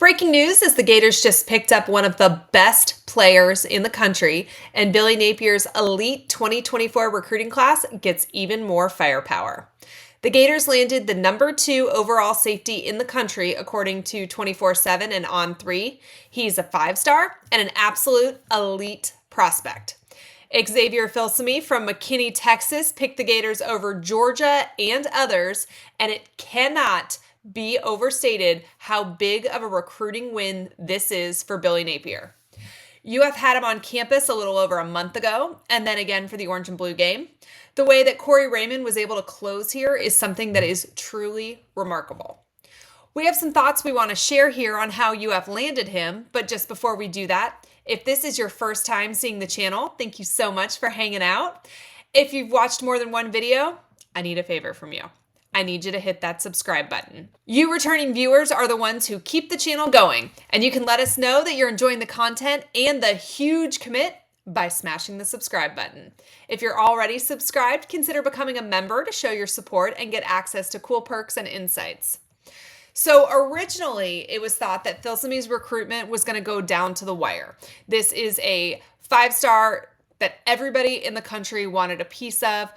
Breaking news is the Gators just picked up one of the best players in the country, and Billy Napier's elite 2024 recruiting class gets even more firepower. The Gators landed the number 2 overall safety in the country, according to 24/7 and On3. He's a 5-star and an absolute elite prospect. Xavier Filsaime from McKinney, Texas, picked the Gators over Georgia and others, and it cannot be overstated how big of a recruiting win this is for Billy Napier. UF had him on campus a little over a month ago, and then again for the Orange and Blue game. The way that Corey Raymond was able to close here is something that is truly remarkable. We have some thoughts we want to share here on how UF landed him, but just before we do that, if this is your first time seeing the channel, thank you so much for hanging out. If you've watched more than one video, I need a favor from you. I need you to hit that subscribe button. You returning viewers are the ones who keep the channel going, and you can let us know that you're enjoying the content and the huge commit by smashing the subscribe button. If you're already subscribed, consider becoming a member to show your support and get access to cool perks and insights. So originally, it was thought that Filsaime's recruitment was going to go down to the wire. This is a 5-star that everybody in the country wanted a piece of.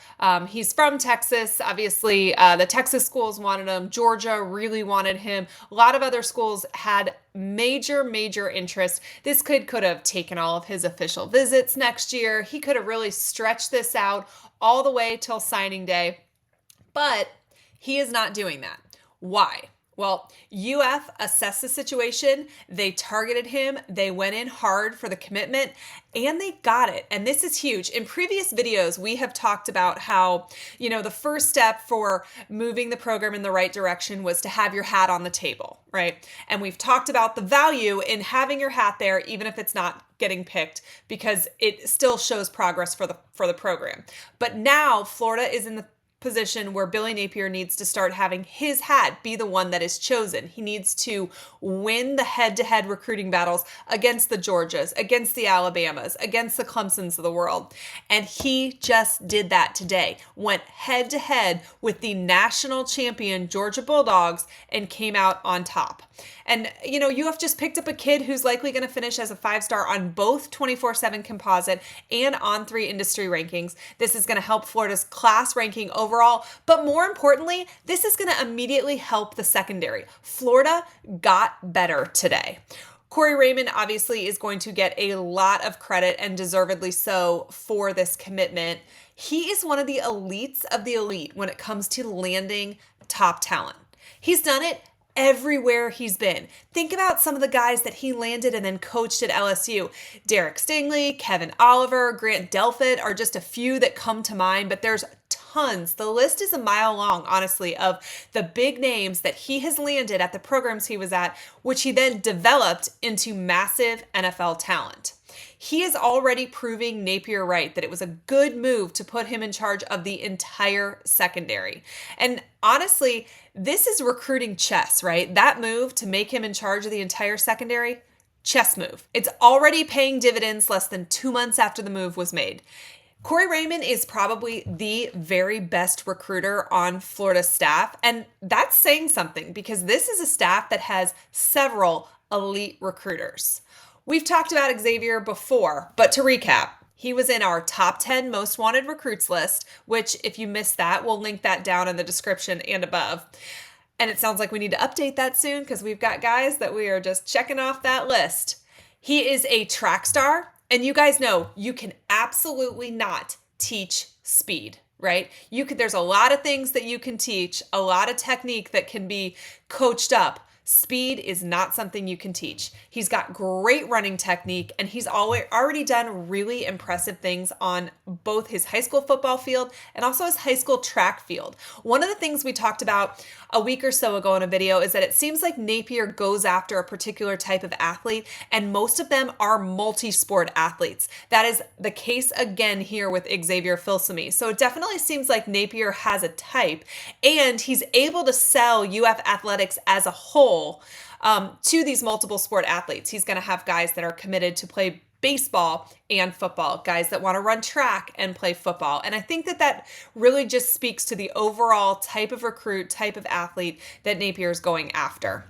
He's from Texas. Obviously, the Texas schools wanted him. Georgia really wanted him. A lot of other schools had major interest. This kid could have taken all of his official visits next year. He could have really stretched this out all the way till signing day. But he is not doing that. Why? Well, UF assessed the situation, they targeted him, they went in hard for the commitment, and they got it. And this is huge. In previous videos, we have talked about how, the first step for moving the program in the right direction was to have your hat on the table, right? And we've talked about the value in having your hat there, even if it's not getting picked, because it still shows progress for the program. But now Florida is in the position where Billy Napier needs to start having his hat be the one that is chosen. He needs to win the head-to-head recruiting battles against the Georgias, against the Alabamas, against the Clemsons of the world. And he just did that today. Went head-to-head with the national champion Georgia Bulldogs and came out on top. And, UF just picked up a kid who's likely going to finish as a 5-star on both 24/7 composite and On3 industry rankings. This is going to help Florida's class ranking overall, but more importantly, this is going to immediately help the secondary. Florida got better today. Corey Raymond obviously is going to get a lot of credit, and deservedly so, for this commitment. He is one of the elites of the elite when it comes to landing top talent. He's done it everywhere he's been. Think about some of the guys that he landed and then coached at LSU. Derek Stingley, Kevin Oliver, Grant Delpit are just a few that come to mind, but there's tons. The list is a mile long, honestly, of the big names that he has landed at the programs he was at, which he then developed into massive NFL talent. He is already proving Napier right that it was a good move to put him in charge of the entire secondary. And honestly, this is recruiting chess, right? That move to make him in charge of the entire secondary, chess move. It's already paying dividends less than 2 months after the move was made. Corey Raymond is probably the very best recruiter on Florida's staff, and that's saying something because this is a staff that has several elite recruiters. We've talked about Xavier before, but to recap, he was in our top 10 most wanted recruits list, which if you missed that, we'll link that down in the description and above. And it sounds like we need to update that soon because we've got guys that we are just checking off that list. He is a track star, and you guys know you can absolutely not teach speed, right? There's a lot of things that you can teach, a lot of technique that can be coached up. Speed is not something you can teach. He's got great running technique, and he's already done really impressive things on both his high school football field and also his high school track field. One of the things we talked about a week or so ago in a video is that it seems like Napier goes after a particular type of athlete, and most of them are multi-sport athletes. That is the case again here with Xavier Filsaime. So it definitely seems like Napier has a type, and he's able to sell UF athletics as a whole to these multiple sport athletes. He's going to have guys that are committed to play baseball and football, guys that want to run track and play football. And I think that really just speaks to the overall type of recruit, type of athlete that Napier is going after.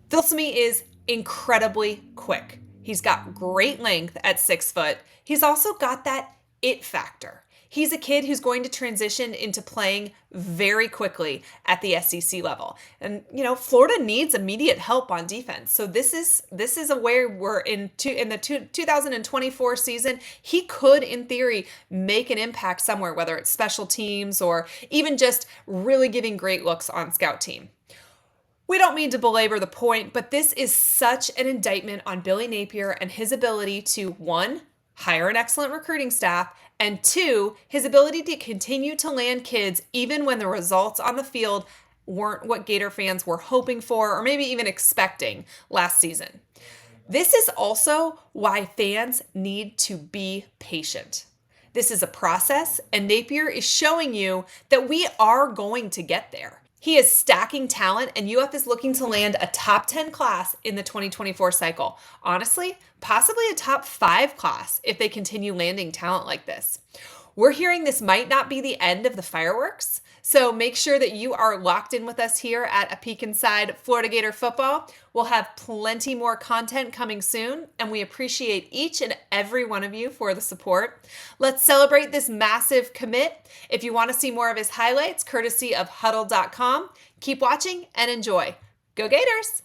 Filsaime is incredibly quick. He's got great length at 6 foot. He's also got that it factor. He's a kid who's going to transition into playing very quickly at the SEC level. And, Florida needs immediate help on defense. So this is a where we're in the 2024 season. He could, in theory, make an impact somewhere, whether it's special teams or even just really giving great looks on scout team. We don't mean to belabor the point, but this is such an indictment on Billy Napier and his ability to, one, hire an excellent recruiting staff, and two, his ability to continue to land kids even when the results on the field weren't what Gator fans were hoping for or maybe even expecting last season. This is also why fans need to be patient. This is a process, and Napier is showing you that we are going to get there. He is stacking talent, and UF is looking to land a top 10 class in the 2024 cycle. Honestly, possibly a top 5 class if they continue landing talent like this. We're hearing this might not be the end of the fireworks, so make sure that you are locked in with us here at A Peek Inside Florida Gator Football. We'll have plenty more content coming soon, and we appreciate each and every one of you for the support. Let's celebrate this massive commit. If you want to see more of his highlights, courtesy of huddle.com, keep watching and enjoy. Go Gators!